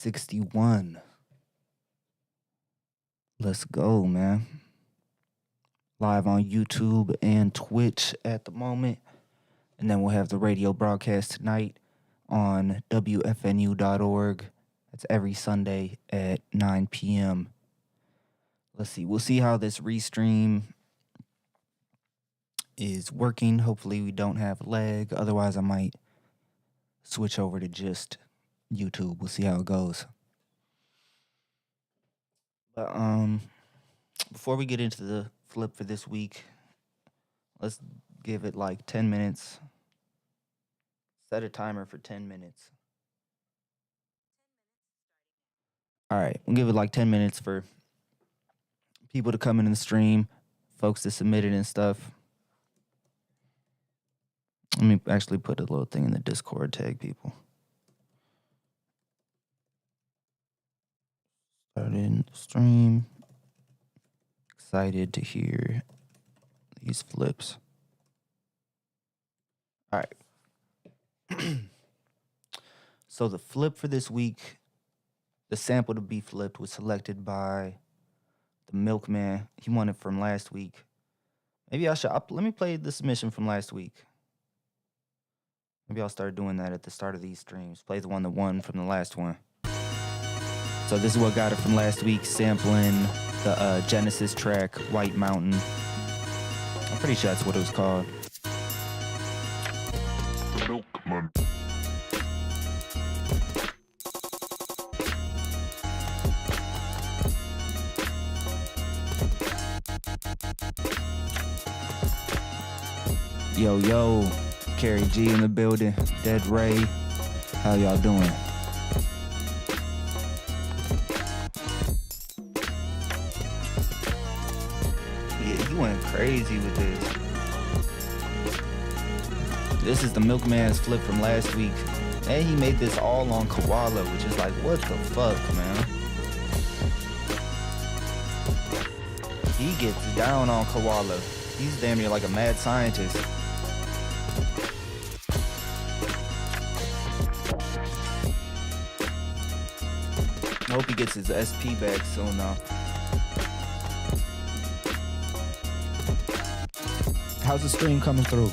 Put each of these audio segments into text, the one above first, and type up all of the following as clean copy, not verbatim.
61. Let's go, man. Live on YouTube and Twitch at the moment. And then we'll have the radio broadcast tonight on WFNU.org. That's every Sunday at 9 p.m. Let's see. We'll see how this restream is working. Hopefully we don't have lag. Otherwise, I might switch over to just YouTube. We'll see how it goes. But before we get into the flip for this week, let's give it like 10 minutes. Set a timer for 10 minutes. All right, we'll give it like 10 minutes for people to come in the stream, folks to submit it and stuff. Let me actually put a little thing in the Discord, tag people. Started the stream. Excited to hear these flips. All right. So the flip for this week, the sample to be flipped was selected by the Milkman. He won it from last week. Maybe I should, let me play the submission from last week. Maybe I'll start doing that at the start of these streams. Play the one that won from the last one. So this is what got it from last week, sampling the Genesis track, White Mountain. I'm pretty sure that's what it was called. Milkman. Yo, yo, Carrie G in the building, Dead Ray. How y'all doing? Went crazy with this. This is the Milkman's flip from last week. And he made this all on Koala, which is like, what the fuck, man? He gets down on Koala. He's damn near like a mad scientist. I hope he gets his SP back soon now. How's the stream coming through?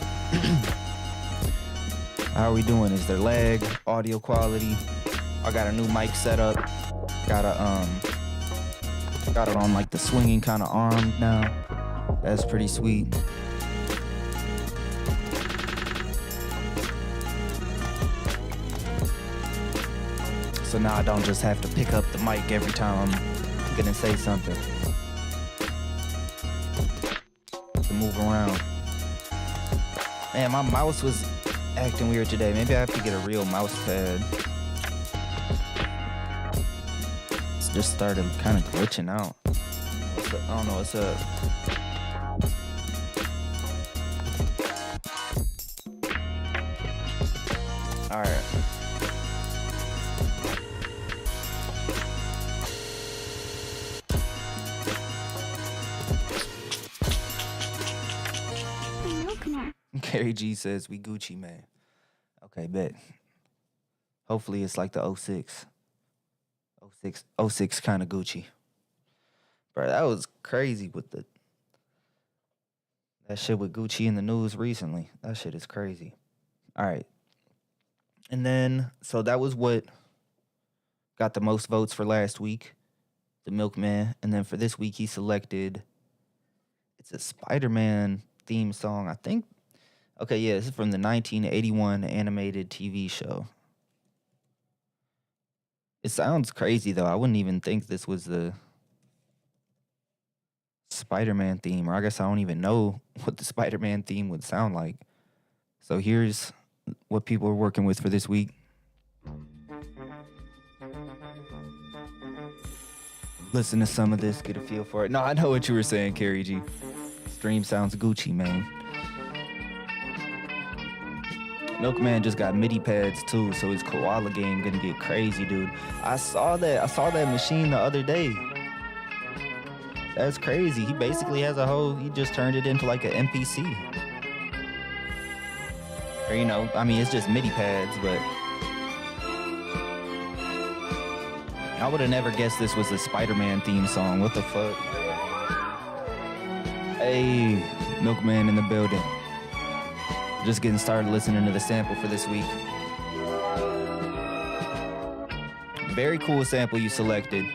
How are we doing? Is there lag? Audio quality? I got a new mic set up. Got it on like the swinging kind of arm now. That's pretty sweet. So now I don't just have to pick up the mic every time I'm gonna say something. To move around. Man, my mouse was acting weird today. Maybe I have to get a real mouse pad. It's just started kind of glitching out. I don't know what's up. All right. Carrie G says, we Gucci, man. Okay, bet. Hopefully it's like the 06 kind of Gucci. Bro, that was crazy with that shit with Gucci in the news recently. That shit is crazy. All right. And then, so that was what got the most votes for last week, the Milkman. And then for this week, he selected, it's a Spider-Man theme song, I think. Okay, yeah, this is from the 1981 animated TV show. It sounds crazy, though. I wouldn't even think this was the Spider-Man theme, or I guess I don't even know what the Spider-Man theme would sound like. So here's what people are working with for this week. Listen to some of this, get a feel for it. No, I know what you were saying, Carrie G. Stream sounds Gucci, man. Milkman just got MIDI pads too, so his Koala game gonna get crazy, dude. I saw that machine the other day. That's crazy. He basically has he just turned it into like an MPC. Or, I mean, it's just MIDI pads, but I would have never guessed this was a Spider-Man theme song. What the fuck? Hey, Milkman in the building. Just getting started listening to the sample for this week. Very cool sample you selected.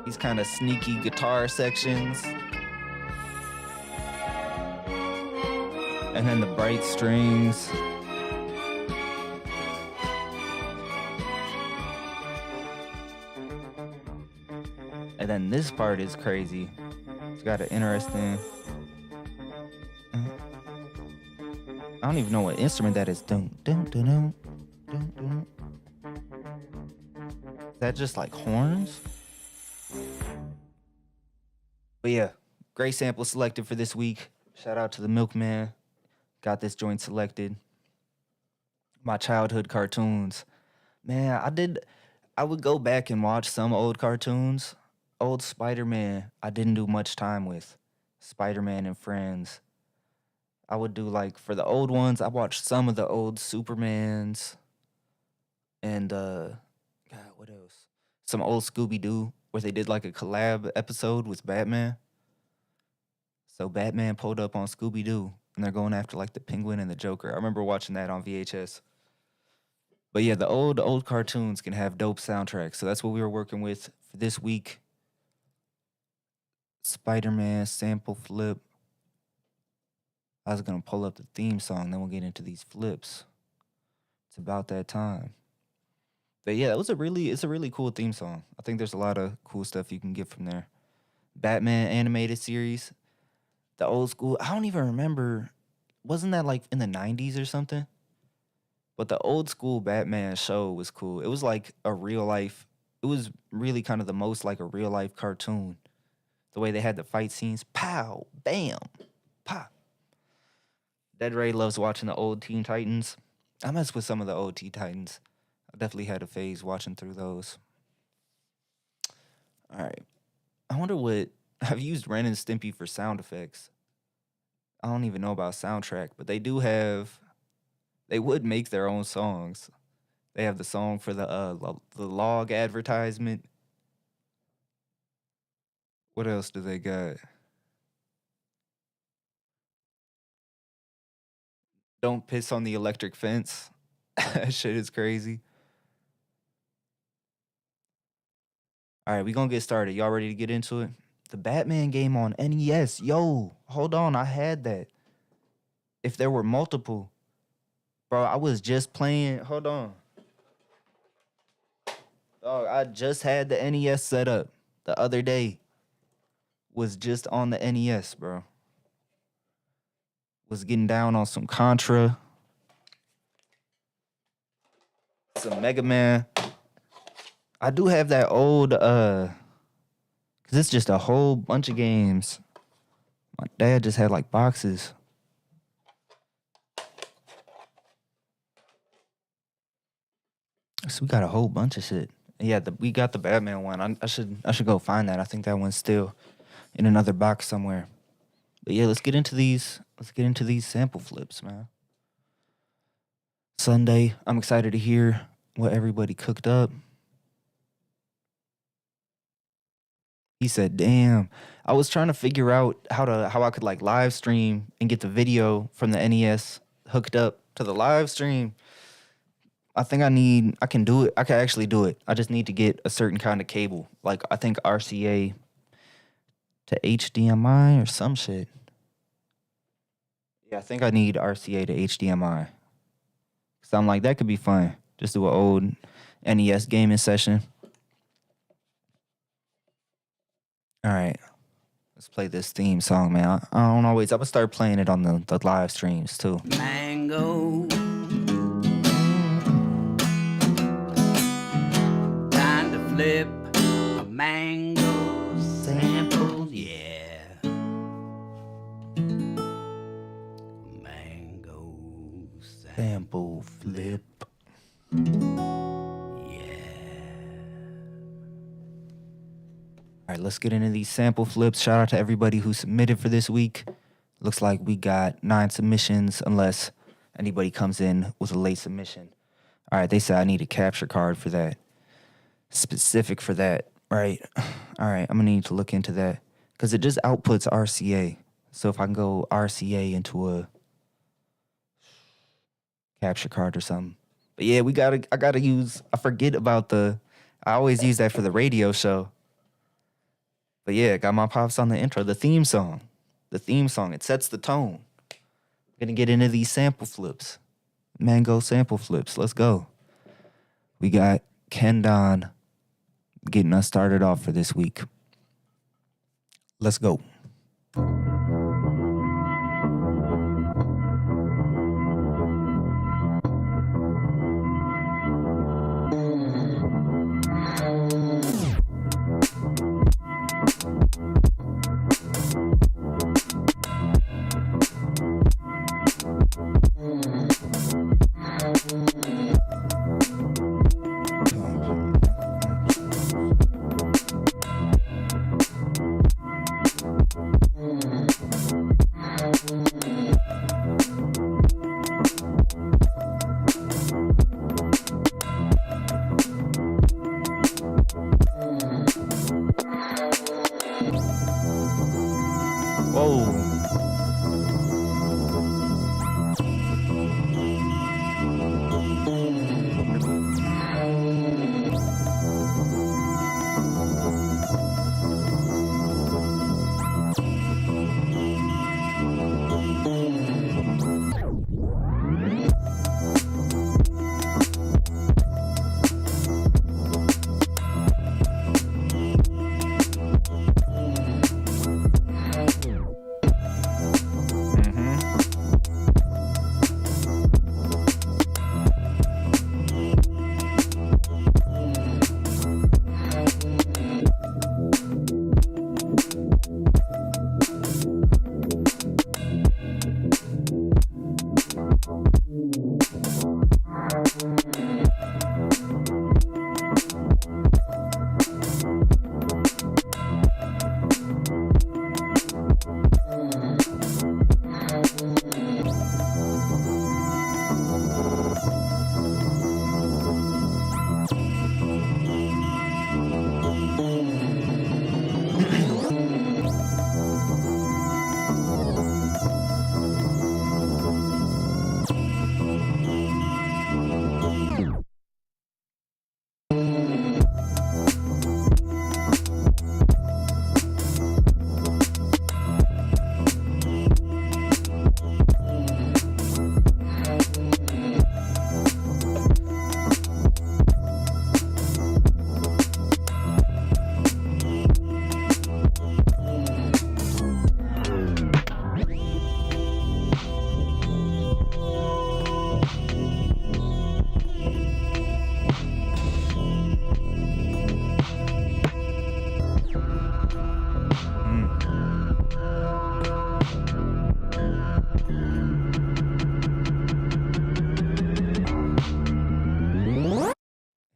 These kind of sneaky guitar sections. And then the bright strings. And then this part is crazy. It's got an interesting... I don't even know what instrument that is. Dun, dun, dun, dun, dun, dun. Is that just like horns? But yeah, great sample selected for this week. Shout out to the Milkman. Got this joint selected. My childhood cartoons. Man, I would go back and watch some old cartoons. Old Spider-Man, I didn't do much time with. Spider-Man and Friends. I would do like, for the old ones, I watched some of the old Supermans. And, God, what else? Some old Scooby-Doo, where they did like a collab episode with Batman. So Batman pulled up on Scooby-Doo, and they're going after like the Penguin and the Joker. I remember watching that on VHS. But yeah, the old cartoons can have dope soundtracks. So that's what we were working with for this week. Spider-Man sample flip. I was gonna pull up the theme song, then we'll get into these flips. It's about that time. But yeah, it's a really cool theme song. I think there's a lot of cool stuff you can get from there. Batman animated series. The old school, I don't even remember. Wasn't that like in the 90s or something? But the old school Batman show was cool. It was like a real life, it was really kind of the most like a real life cartoon. The way they had the fight scenes, pow, bam, pop. Dead Ray loves watching the old Teen Titans. I mess with some of the old Teen Titans. I definitely had a phase watching through those. All right. I wonder what, I've used Ren and Stimpy for sound effects. I don't even know about soundtrack, but they would make their own songs. They have the song for the log advertisement. What else do they got? Don't piss on the electric fence. That shit is crazy. All right, we gonna get started. Y'all ready to get into it? The Batman game on NES. Yo, hold on, I had that. If there were multiple. Bro, I was just playing. Hold on. Dog, I just had the NES set up the other day. Was just on the NES, bro. Was getting down on some Contra. Some Mega Man. I do have that old, cause it's just a whole bunch of games. My dad just had like boxes. So we got a whole bunch of shit. Yeah, we got the Batman one. I should go find that. I think that one's still in another box somewhere. But yeah, let's get into these sample flips, man. Sunday, I'm excited to hear what everybody cooked up. He said, "Damn, I was trying to figure out how I could like live stream and get the video from the NES hooked up to the live stream. I think I can do it. I can actually do it. I just need to get a certain kind of cable, like I think RCA to HDMI or some shit. Yeah, I think I need RCA to HDMI. So I'm like, that could be fun. Just do an old NES gaming session. All right. Let's play this theme song, man. I don't always. I'm going to start playing it on the live streams, too. Mango. Time to flip a mango sample, yeah. Mango Sample flip. All right, let's get into these sample flips. Shout out to everybody who submitted for this week. Looks like we got 9 submissions, unless anybody comes in with a late submission. All right, they said I need a capture card for that. specific for that, right? All right, I'm gonna need to look into that because it just outputs RCA. So if I can go RCA into a capture card or something. But yeah, I gotta use, I forget about I always use that for the radio show. But yeah, got my pops on the intro, the theme song. The theme song, it sets the tone. Gonna get into these sample flips. Mango sample flips, let's go. We got Ken Don getting us started off for this week. Let's go.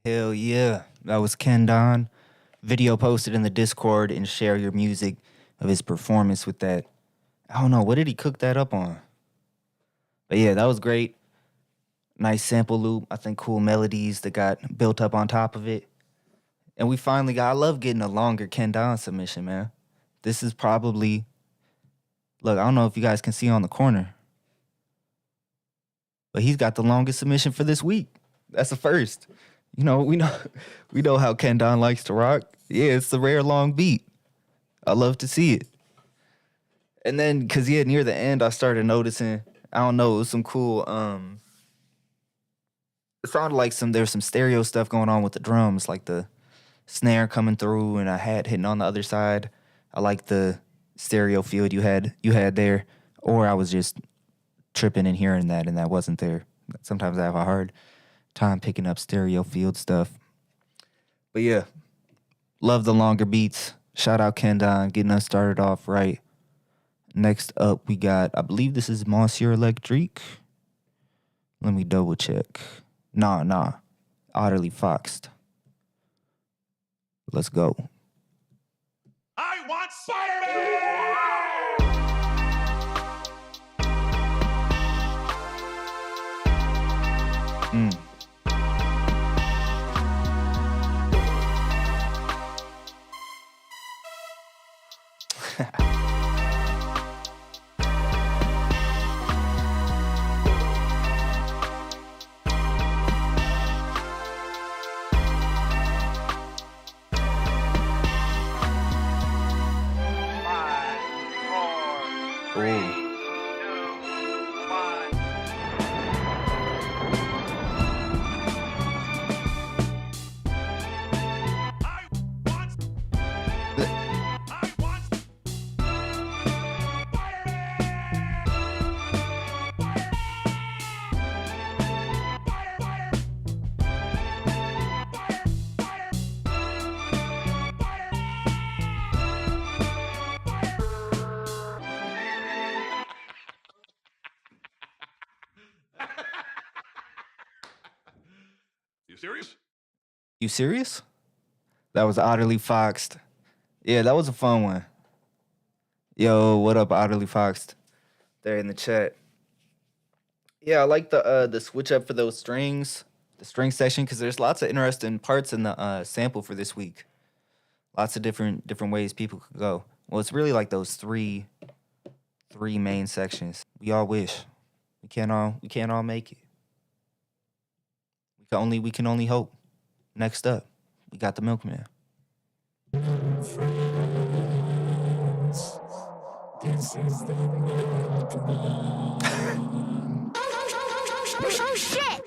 Hell yeah. That was Ken Don. Video posted in the Discord and share your music of his performance with that. I don't know, what did he cook that up on? But yeah, that was great. Nice sample loop. I think cool melodies that got built up on top of it. And we finally got, I love getting a longer Ken Don submission, man. This is probably, look, I don't know if you guys can see on the corner, but he's got the longest submission for this week. That's a first. You know, we know how Ken Don likes to rock. Yeah, it's the rare long beat. I love to see it. And then, because yeah, near the end, I started noticing, I don't know, it was some cool, it sounded like there's some stereo stuff going on with the drums, like the snare coming through and a hat hitting on the other side. I like the stereo field you had there, or I was just tripping and hearing that and that wasn't there. Sometimes I have a hard time picking up stereo field stuff. But yeah, love the longer beats. Shout out Ken Don getting us started off right. Next up, we got, I believe this is Monsieur Electrique. Let me double check. Nah. Utterly Foxed. Let's go. I want Spider-Man! serious? You serious? That was Otterly Foxed. Yeah, that was a fun one. Yo, what up, Otterly Foxed? There in the chat. Yeah, I like the switch up for those strings, the string section, because there's lots of interesting parts in the sample for this week. Lots of different ways people could go. Well, it's really like those three main sections. We all wish. We can't all make it. We can only hope. Next up, we got the Milkman. This is the oh shit!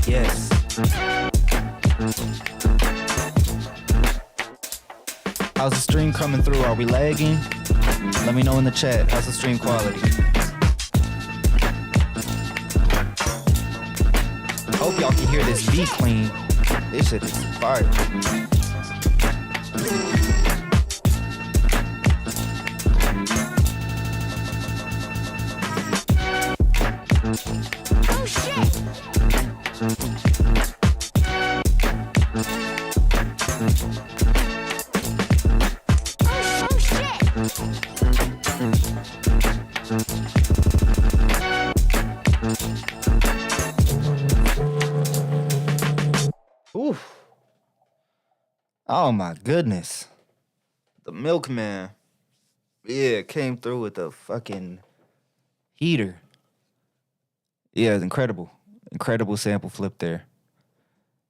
Yes. How's the stream coming through? Are we lagging? Let me know in the chat. How's the stream quality? Hope y'all can hear this beat clean. This shit is fire. Oh shit! Oof. Oh my goodness. The Milkman. Yeah, came through with a fucking heater. Yeah, it's incredible. Incredible sample flip there.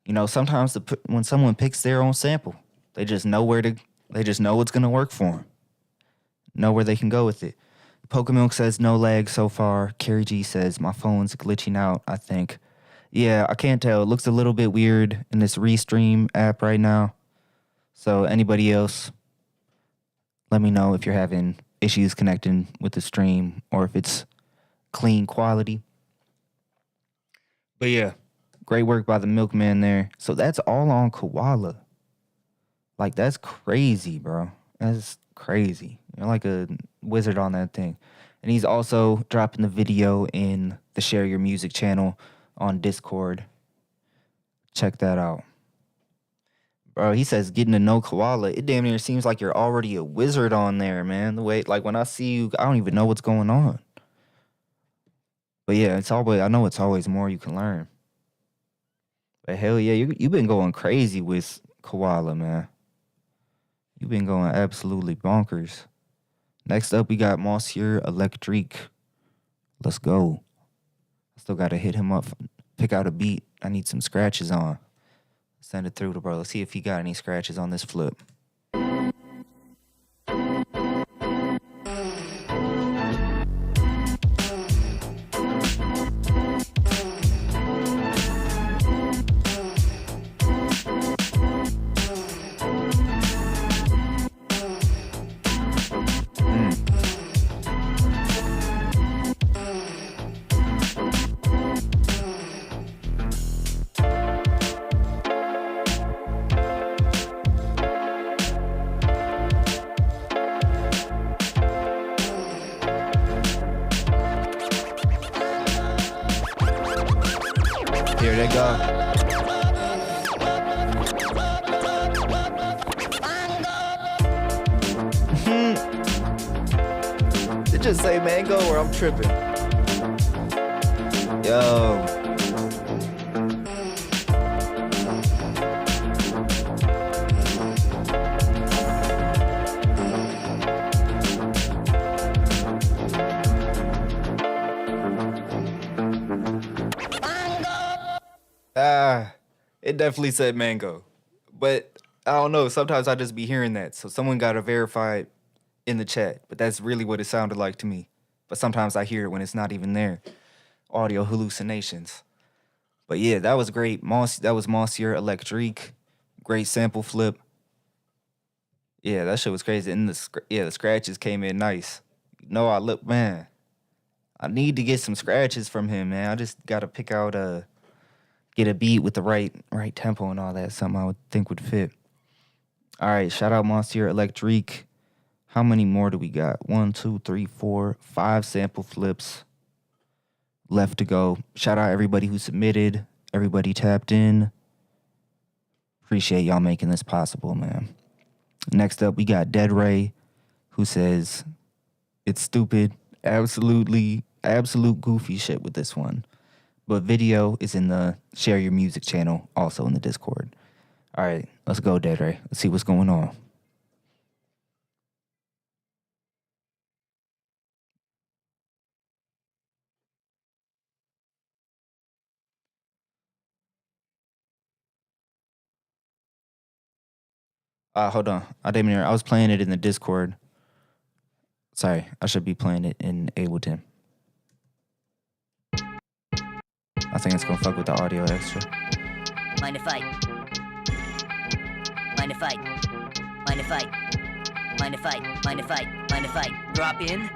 You know, sometimes when someone picks their own sample, they just know what's going to work for them. Know where they can go with it. Pokemilk says no lag so far. Carrie G says my phone's glitching out, I think. Yeah, I can't tell. It looks a little bit weird in this Restream app right now. So anybody else, let me know if you're having issues connecting with the stream or if it's clean quality. But yeah, great work by the Milkman there. So that's all on Koala. Like, that's crazy, bro. That's crazy. You're like a wizard on that thing. And he's also dropping the video in the Share Your Music channel on Discord. Check that out. Bro, he says getting to know Koala, it damn near seems like you're already a wizard on there, man. The way, like, when I see you, I don't even know what's going on. But yeah, I know it's always more you can learn. But hell yeah, you've been going crazy with Koala, man. You've been going absolutely bonkers. Next up, we got Monsieur Electric. Let's go. I still got to hit him up, pick out a beat. I need some scratches on. Send it through to bro. Let's see if he got any scratches on this flip. Here they go. It just say mango or I'm tripping. Yo. It definitely said mango. But I don't know. Sometimes I just be hearing that. So someone got to verify it in the chat. But that's really what it sounded like to me. But sometimes I hear it when it's not even there. Audio hallucinations. But yeah, that was great. That was Monsieur Electrique. Great sample flip. Yeah, that shit was crazy. And the scratches came in nice. Man, I need to get some scratches from him, man. I just gotta pick out get a beat with the right tempo and all that. Something I would think would fit. All right, shout out Monsieur Electrique. How many more do we got? 1, 2, 3, 4, 5 sample flips left to go. Shout out everybody who submitted, everybody tapped in. Appreciate y'all making this possible, man. Next up, we got Dead Ray, who says, it's stupid, absolute goofy shit with this one. But video is in the Share Your Music channel, also in the Discord. All right, let's go, Dead Ray. Let's see what's going on. Hold on. I was playing it in the Discord. Sorry, I should be playing it in Ableton. I think it's gonna fuck with the audio extra. Mind if I? Mind if I? Mind if I? Mind if I? Mind if I? Mind if I drop in?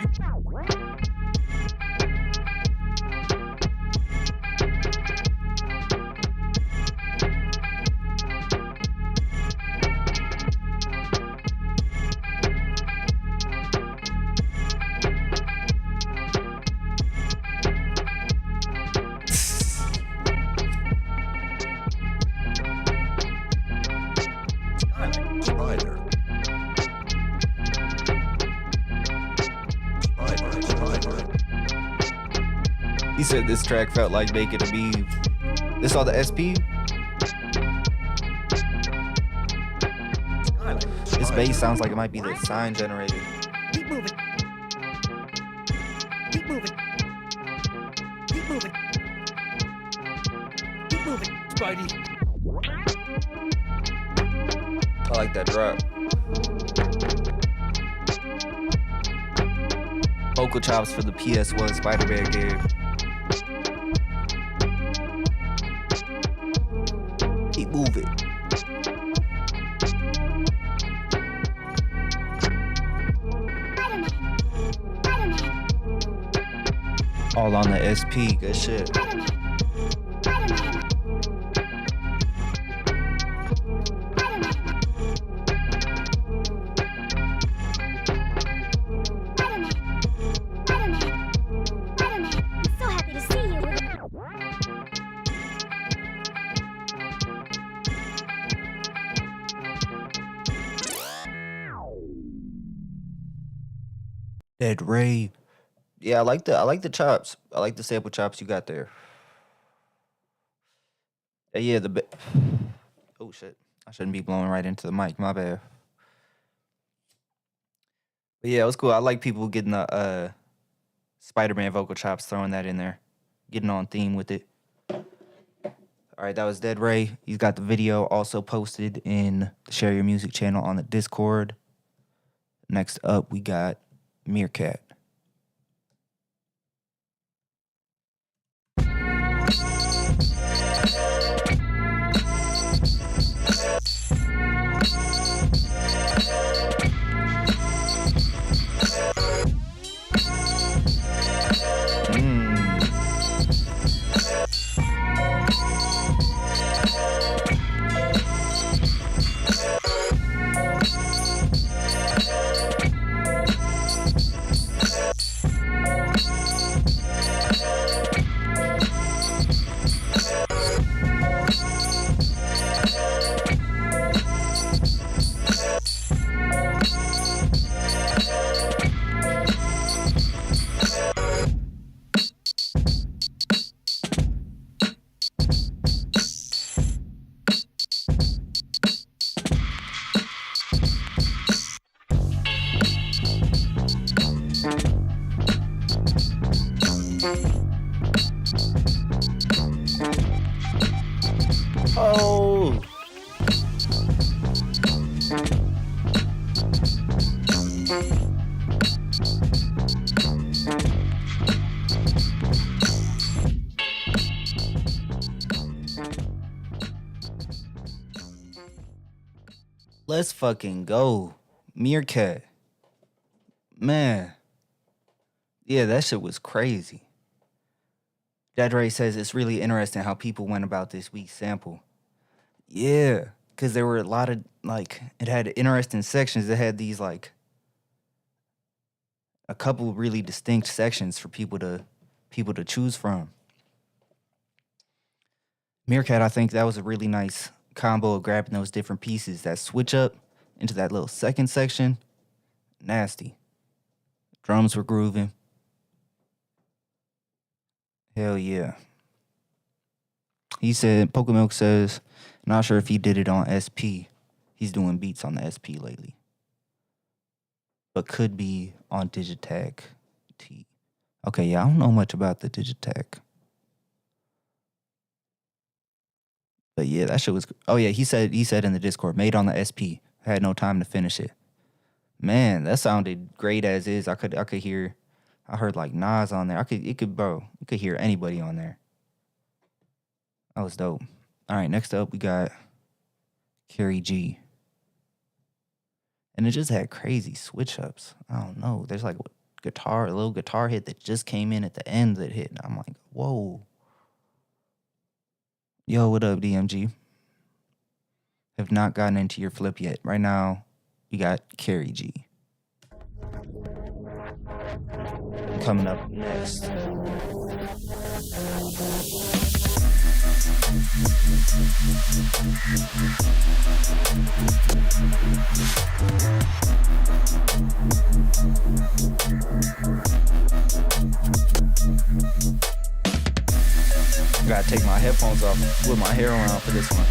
He said this track felt like Make It a Beeve. This all the SP? This bass sounds like it might be the sign generated. Keep moving. Keep moving. Keep moving. Keep moving, Spidey. I like that drop. Vocal chops for the PS1 Spider-Man game. Keep moving. All on the SP, good shit. Dead Ray. Yeah, I like the chops. I like the sample chops you got there. Yeah, oh shit. I shouldn't be blowing right into the mic, my bad. But yeah, it was cool. I like people getting the Spider-Man vocal chops, throwing that in there, getting on theme with it. All right, that was Dead Ray. He's got the video also posted in the Share Your Music channel on the Discord. Next up, we got Meerkat. Let's fucking go. Meerkat. Man. Yeah, that shit was crazy. Dad Ray says it's really interesting how people went about this week's sample. Yeah, because there were a lot of, like, it had interesting sections. It had these, like, a couple really distinct sections for people to choose from. Meerkat, I think that was a really nice combo of grabbing those different pieces. That switch up into that little second section, nasty. Drums were grooving. Hell yeah. He said, Pokemilk says, not sure if he did it on SP. He's doing beats on the SP lately. But could be on Digitag T. Okay, yeah, I don't know much about the Digitag. But yeah, that shit was. Oh yeah, he said in the Discord, made on the SP. Had no time to finish it. Man, that sounded great as is. I could hear. I heard like Nas on there. You could hear anybody on there. That was dope. All right, next up we got Carrie G. And it just had crazy switch ups. I don't know. There's like a little guitar hit that just came in at the end that hit. And I'm like, whoa. Yo, what up, DMG? Have not gotten into your flip yet. Right now, we got Carrie G. Coming up next. Gotta take my headphones off and whip my hair around for this one.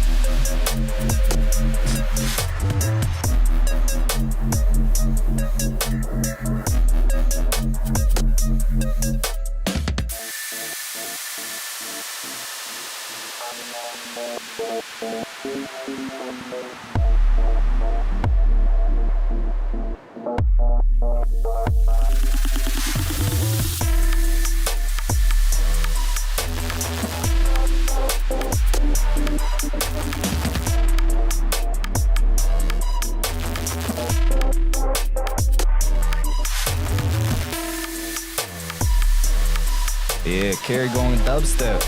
Yeah, Carrie going dubstep.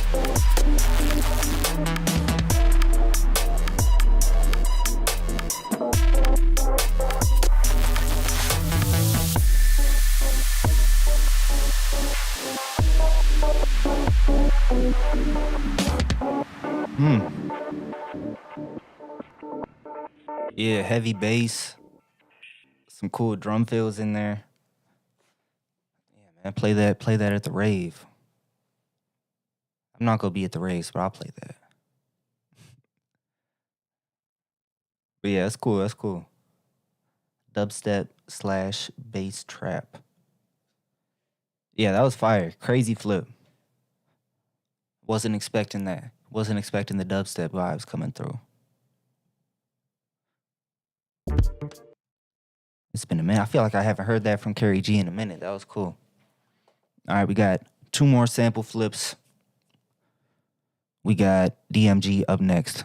Yeah, heavy bass. Some cool drum fills in there. Yeah, man, play that at the rave. I'm not gonna be at the raves, but I'll play that. But yeah, that's cool. That's cool. Dubstep / bass trap. Yeah, that was fire. Crazy flip. Wasn't expecting that. Wasn't expecting the dubstep vibes coming through. It's been a minute. I feel like I haven't heard that from Carrie G in a minute. That was cool. All right, we got 2 more sample flips. We got DMG up next.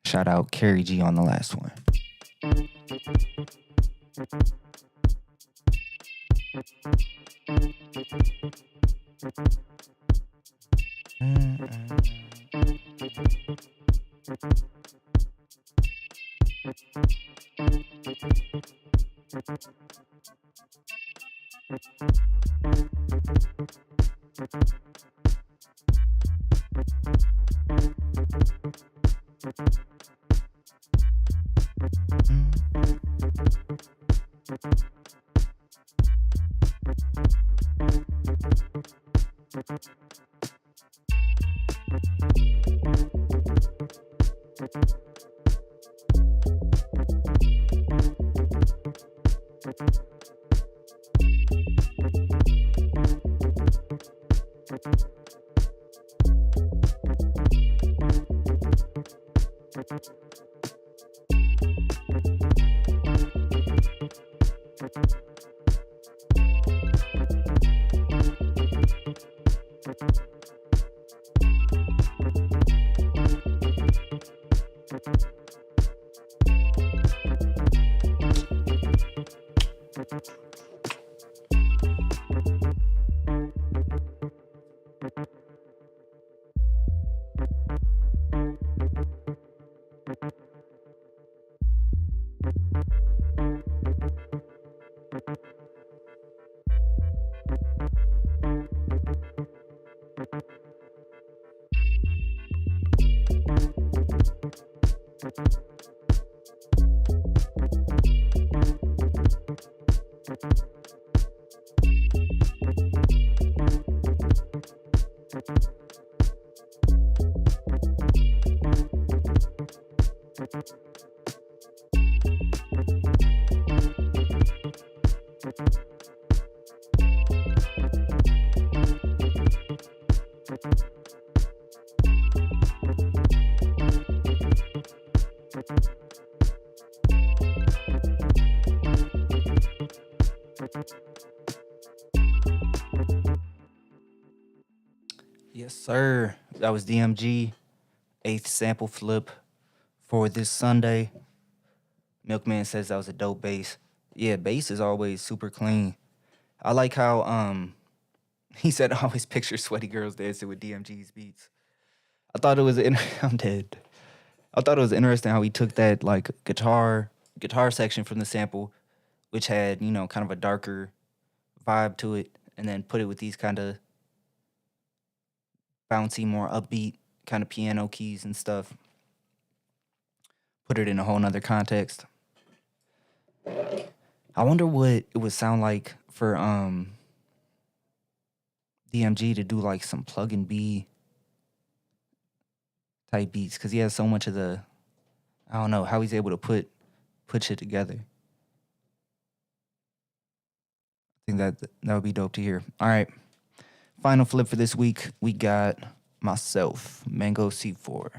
Shout out Carrie G on the last one. Yes, sir. That was DMG, 8th sample flip for this Sunday. Milkman says that was a dope bass. Yeah, bass is always super clean. I like how he said I always picture sweaty girls dancing with DMG's beats. I thought it was I'm dead. I thought it was interesting how he took that like guitar section from the sample, which had, you know, kind of a darker vibe to it, and then put it with these kind of bouncy, more upbeat kind of piano keys and stuff. Put it in a whole nother context. I wonder what it would sound like for DMG to do like some plug and B type beats, because he has so much of the, I don't know how he's able to put shit together. I think that would be dope to hear. All right, final flip for this week, we got myself, Mango C4.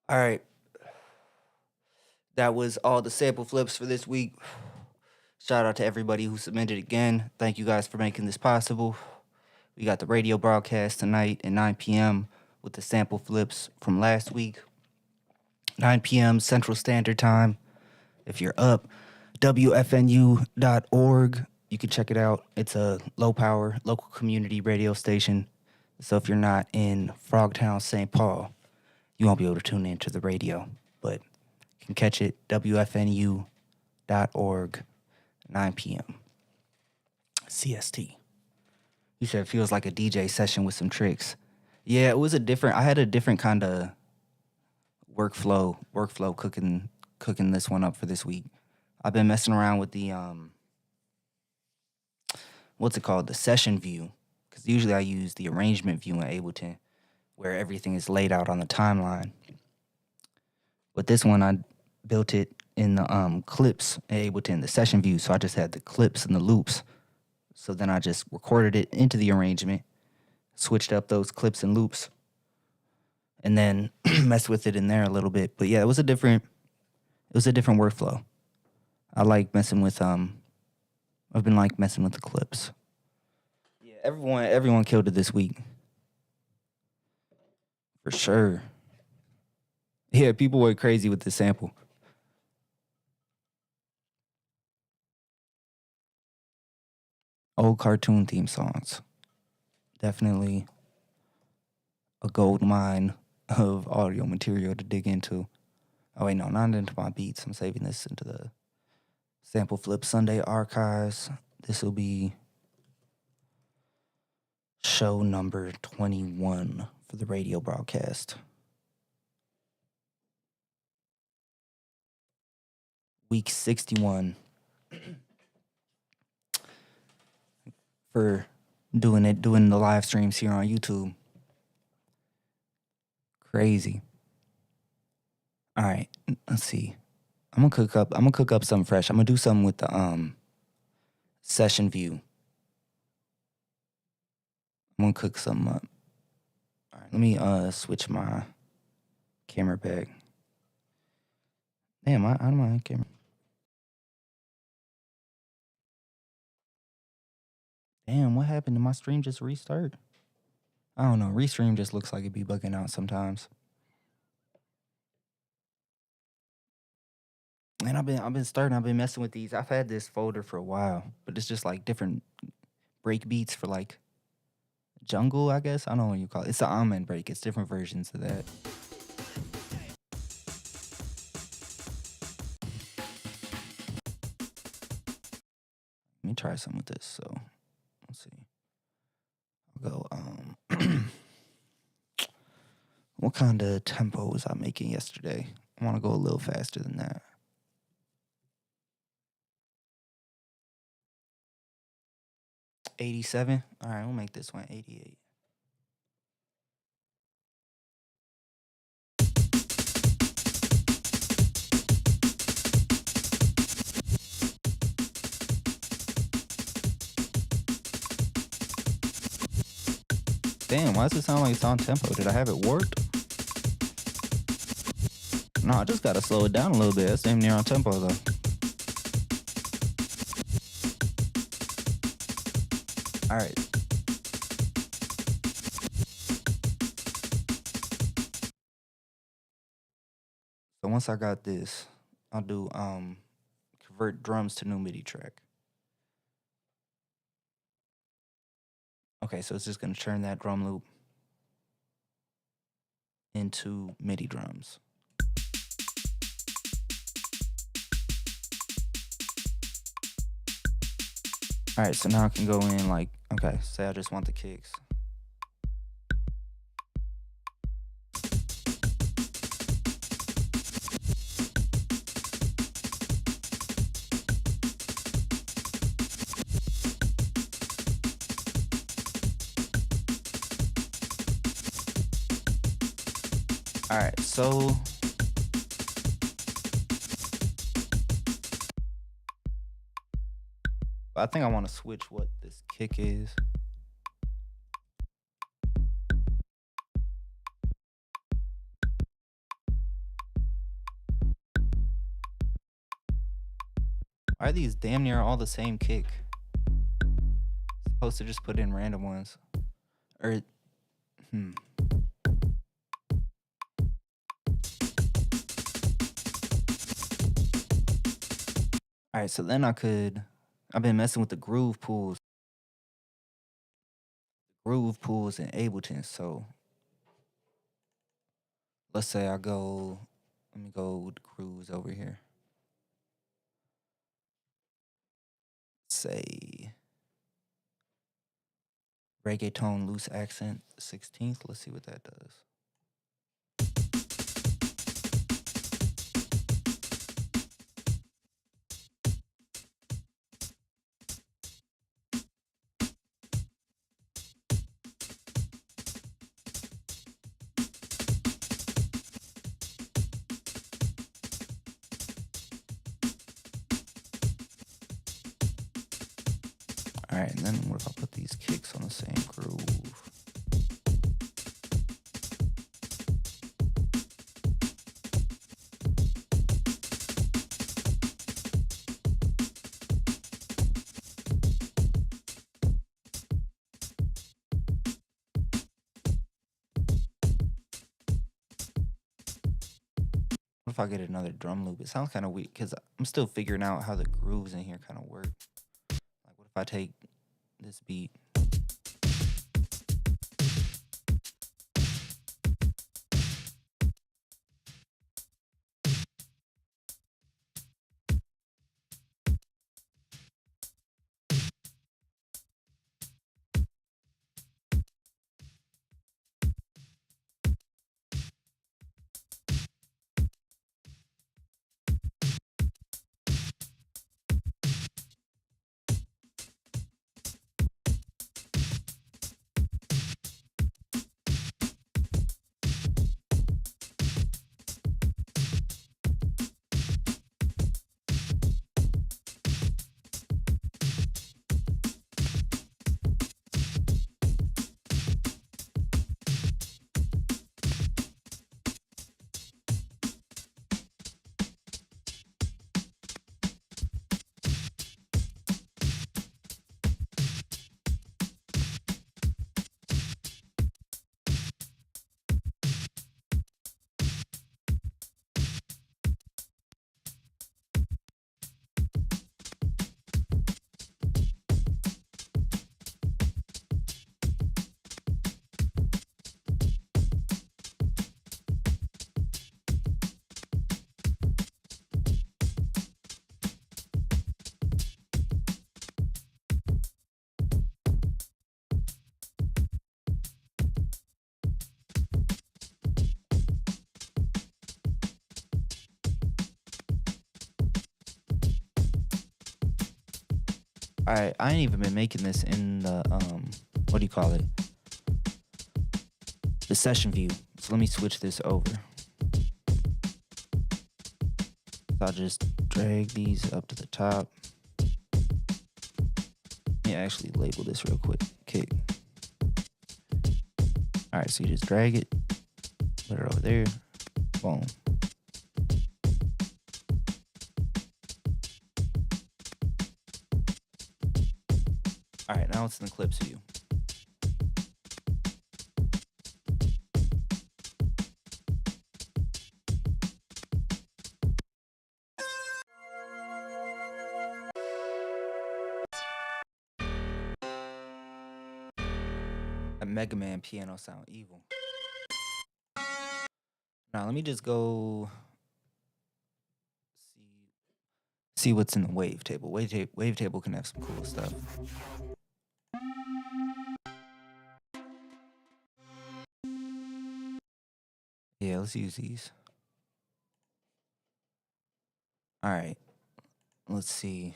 All right. That was all the sample flips for this week. Shout out to everybody who submitted again. Thank you guys for making this possible. We got the radio broadcast tonight at 9 p.m. with the sample flips from last week. 9 p.m. Central Standard Time. If you're up, WFNU.org. You can check it out. It's a low-power, local community radio station. So if you're not in Frogtown, St. Paul, you won't be able to tune into the radio. But you can catch it, WFNU.org, 9 p.m. CST. You said it feels like a DJ session with some tricks. Yeah, it was I had a different kind of workflow cooking this one up for this week. I've been messing around with the, what's it called? The session view. Because usually I use the arrangement view in Ableton, where everything is laid out on the timeline. But this one, I built it in the clips in Ableton, the session view. So I just had the clips and the loops. So then I just recorded it into the arrangement, switched up those clips and loops, and then mess with it in there a little bit. But yeah, it was a different workflow. I like messing with I've been like messing with the clips. Yeah, everyone killed it this week. For sure. Yeah, people went crazy with the sample. Old cartoon theme songs. Definitely a gold mine of audio material to dig into. Oh wait, no, not into my beats. I'm saving this into the Sample Flip Sunday archives. This will be show number 21 for the radio broadcast. Week 61 for doing the live streams here on YouTube. Crazy. All right, let's see. I'm gonna cook up something fresh. I'm gonna do something with the session view. I'm gonna cook something up. All right, let me switch my camera back. Damn, out of my camera. Damn, what happened? Did my stream just restart? I don't know. Restream just looks like it be bugging out sometimes. And I've been messing with these. I've had this folder for a while, but it's just like different break beats for like jungle, I guess. I don't know what you call it. It's the almond break. It's different versions of that. Let me try something with this. So let's see. I'll go what kind of tempo was I making yesterday? I want to go a little faster than that. 87. All right, we'll make this one 88. Damn, why does it sound like it's on tempo? Did I have it warped? No, I just gotta slow it down a little bit. That's damn near on tempo though. All right. So once I got this, I'll do convert drums to new MIDI track. Okay, so it's just gonna turn that drum loop into MIDI drums. All right, so now I can go in like, okay, say I just want the kicks. All right, so I think I want to switch what this kick is. Why are these damn near all the same kick? Supposed to just put in random ones. Or, All right, so then I've been messing with the groove pools. Groove pools in Ableton. So let's say let me go with the grooves over here. Say reggaeton loose accent 16th. Let's see what that does. All right, and then what if I put these kicks on the same groove? What if I get another drum loop? It sounds kind of weird because I'm still figuring out how the grooves in here kind of work. Like, what if I take this beat? All right, I ain't even been making this in the what do you call it? The session view. So let me switch this over. So I'll just drag these up to the top. Let me actually label this real quick. Kick. All right, so you just drag it, put it over there. Boom. All right, now it's in the clips view. A Mega Man piano sound evil. Now let me just go see what's in the wavetable. Wavetable can have some cool stuff. Yeah, let's use these. All right, let's see.